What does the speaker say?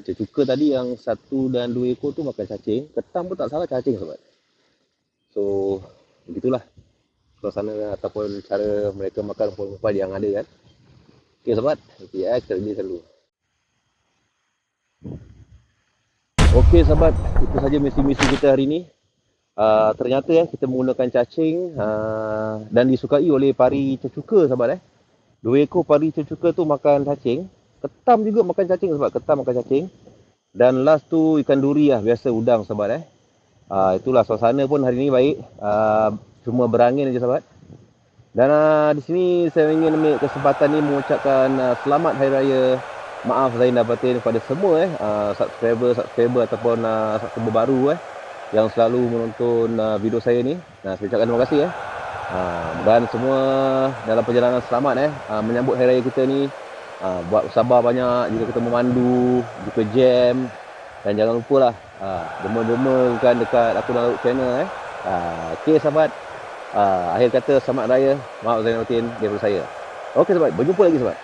Cecuka tadi yang 1 dan 2 ekor tu makan cacing. Ketam pun tak salah cacing sobat. So begitulah suasana ataupun cara mereka makan rumput-rumput yang ada kan. Okay sobat, okay, kita ready selalu. Okay sobat, itu saja misi-misi kita hari ni. Ternyata kita menggunakan cacing dan disukai oleh pari cecuka sahabat. 2 ekor pari cecuka tu makan cacing. Ketam juga makan cacing sahabat, ketam makan cacing. Dan last tu ikan duri lah, biasa udang sahabat. Itulah suasana pun hari ni baik. Cuma berangin aja sahabat. Dan di sini saya ingin ambil kesempatan ni mengucapkan selamat Hari Raya Maaf Zain dan Batin kepada semua subscriber ataupun subscriber baru yang selalu menonton video saya ni. Saya ucapkan terima kasih dan semua dalam perjalanan selamat menyambut hari raya kita ni. Buat sabar banyak jika kita memandu, jika jam, dan jangan lupalah derma-derma kan dekat akun Laut channel okey sahabat. Akhir kata selamat raya, maaf Zain Batin daripada saya. Okey sahabat, berjumpa lagi sahabat.